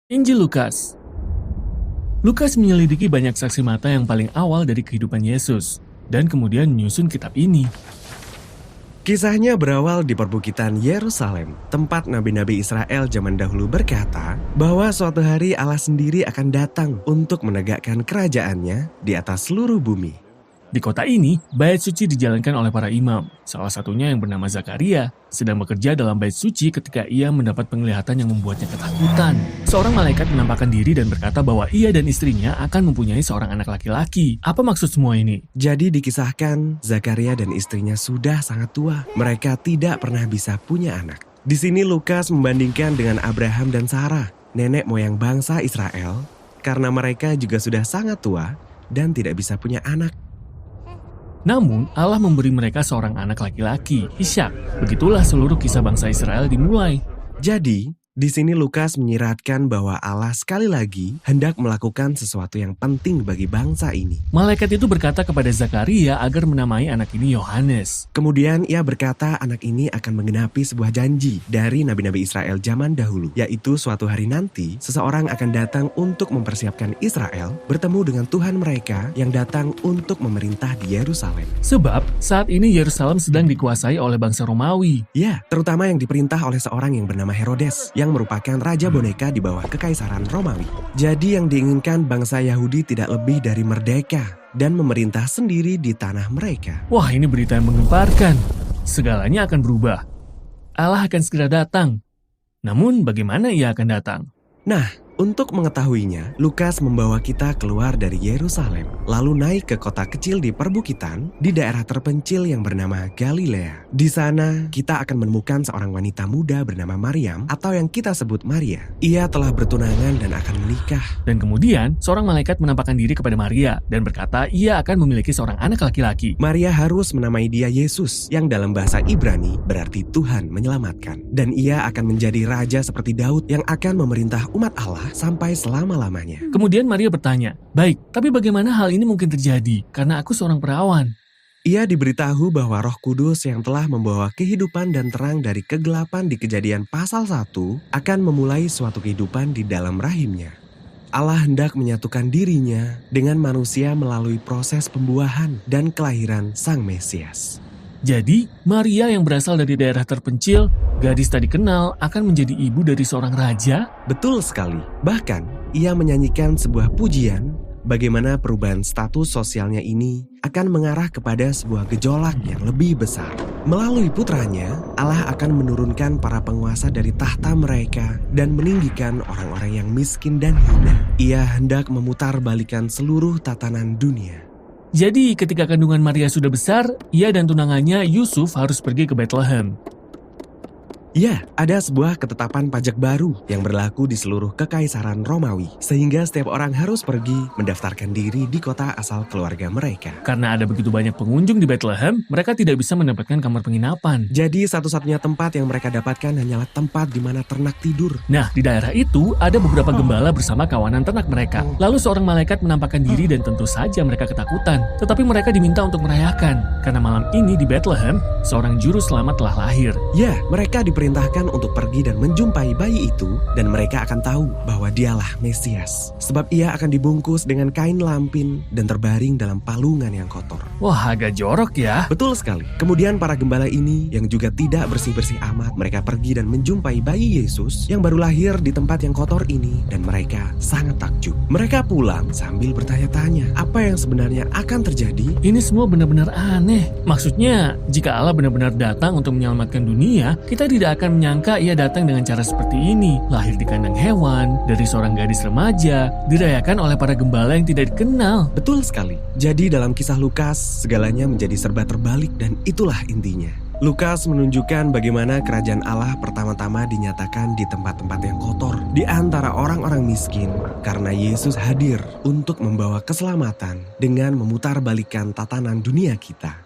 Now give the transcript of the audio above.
Injil Lukas. Lukas menyelidiki banyak saksi mata yang paling awal dari kehidupan Yesus, dan kemudian menyusun kitab ini. Kisahnya berawal di perbukitan Yerusalem, tempat nabi-nabi Israel zaman dahulu berkata bahwa suatu hari Allah sendiri akan datang untuk menegakkan kerajaannya di atas seluruh bumi. Di kota ini, bait suci dijalankan oleh para imam. Salah satunya yang bernama Zakaria sedang bekerja dalam bait suci ketika ia mendapat penglihatan yang membuatnya ketakutan. Seorang malaikat menampakkan diri dan berkata bahwa ia dan istrinya akan mempunyai seorang anak laki-laki. Apa maksud semua ini? Jadi dikisahkan Zakaria dan istrinya sudah sangat tua. Mereka tidak pernah bisa punya anak. Di sini Lukas membandingkan dengan Abraham dan Sarah, nenek moyang bangsa Israel, karena mereka juga sudah sangat tua dan tidak bisa punya anak. Namun, Allah memberi mereka seorang anak laki-laki, Ishak. Begitulah seluruh kisah bangsa Israel dimulai. Jadi, di sini Lukas menyiratkan bahwa Allah sekali lagi hendak melakukan sesuatu yang penting bagi bangsa ini. Malaikat itu berkata kepada Zakaria agar menamai anak ini Yohanes. Kemudian ia berkata anak ini akan menggenapi sebuah janji dari nabi-nabi Israel zaman dahulu, yaitu suatu hari nanti seseorang akan datang untuk mempersiapkan Israel bertemu dengan Tuhan mereka yang datang untuk memerintah di Yerusalem. Sebab saat ini Yerusalem sedang dikuasai oleh bangsa Romawi. Ya, terutama yang diperintah oleh seorang yang bernama Herodes, yang merupakan raja boneka di bawah kekaisaran Romawi. Jadi yang diinginkan bangsa Yahudi tidak lebih dari merdeka dan memerintah sendiri di tanah mereka. Wah, ini berita yang menggemparkan. Segalanya akan berubah. Allah akan segera datang. Namun bagaimana ia akan datang? Nah, untuk mengetahuinya, Lukas membawa kita keluar dari Yerusalem, lalu naik ke kota kecil di perbukitan di daerah terpencil yang bernama Galilea. Di sana, kita akan menemukan seorang wanita muda bernama Maryam atau yang kita sebut Maria. Ia telah bertunangan dan akan menikah. Dan kemudian, seorang malaikat menampakkan diri kepada Maria dan berkata ia akan memiliki seorang anak laki-laki. Maria harus menamai dia Yesus, yang dalam bahasa Ibrani berarti Tuhan menyelamatkan. Dan ia akan menjadi raja seperti Daud yang akan memerintah umat Allah sampai selama-lamanya. Kemudian Maria bertanya, "Baik, tapi bagaimana hal ini mungkin terjadi? Karena aku seorang perawan." Ia diberitahu bahwa Roh Kudus yang telah membawa kehidupan dan terang dari kegelapan di Kejadian pasal 1 akan memulai suatu kehidupan di dalam rahimnya. Allah hendak menyatukan dirinya dengan manusia melalui proses pembuahan dan kelahiran Sang Mesias. Jadi, Maria yang berasal dari daerah terpencil, gadis tak dikenal, akan menjadi ibu dari seorang raja? Betul sekali. Bahkan, ia menyanyikan sebuah pujian bagaimana perubahan status sosialnya ini akan mengarah kepada sebuah gejolak yang lebih besar. Melalui putranya, Allah akan menurunkan para penguasa dari tahta mereka dan meninggikan orang-orang yang miskin dan hina. Ia hendak memutarbalikkan seluruh tatanan dunia. Jadi, ketika kandungan Maria sudah besar, ia dan tunangannya Yusuf harus pergi ke Bethlehem. Ya, ada sebuah ketetapan pajak baru yang berlaku di seluruh kekaisaran Romawi, sehingga setiap orang harus pergi mendaftarkan diri di kota asal keluarga mereka. Karena ada begitu banyak pengunjung di Bethlehem, mereka tidak bisa mendapatkan kamar penginapan. Jadi satu-satunya tempat yang mereka dapatkan hanyalah tempat di mana ternak tidur. Nah, di daerah itu ada beberapa gembala bersama kawanan ternak mereka. Lalu seorang malaikat menampakkan diri dan tentu saja mereka ketakutan. Tetapi mereka diminta untuk merayakan. Karena malam ini di Bethlehem, seorang juru selamat telah lahir. Ya, mereka diperintahkan untuk pergi dan menjumpai bayi itu, dan mereka akan tahu bahwa dialah Mesias. Sebab ia akan dibungkus dengan kain lampin dan terbaring dalam palungan yang kotor. Wah, agak jorok ya. Betul sekali. Kemudian para gembala ini yang juga tidak bersih-bersih amat, mereka pergi dan menjumpai bayi Yesus yang baru lahir di tempat yang kotor ini, dan mereka sangat takjub. Mereka pulang sambil bertanya-tanya, apa yang sebenarnya akan terjadi? Ini semua benar-benar aneh. Maksudnya, jika Allah benar-benar datang untuk menyelamatkan dunia, kita tidak akan menyangka ia datang dengan cara seperti ini. Lahir di kandang hewan, dari seorang gadis remaja, dirayakan oleh para gembala yang tidak dikenal. Betul sekali. Jadi dalam kisah Lukas, segalanya menjadi serba terbalik dan itulah intinya. Lukas menunjukkan bagaimana kerajaan Allah pertama-tama dinyatakan di tempat-tempat yang kotor, di antara orang-orang miskin, karena Yesus hadir untuk membawa keselamatan dengan memutarbalikkan tatanan dunia kita.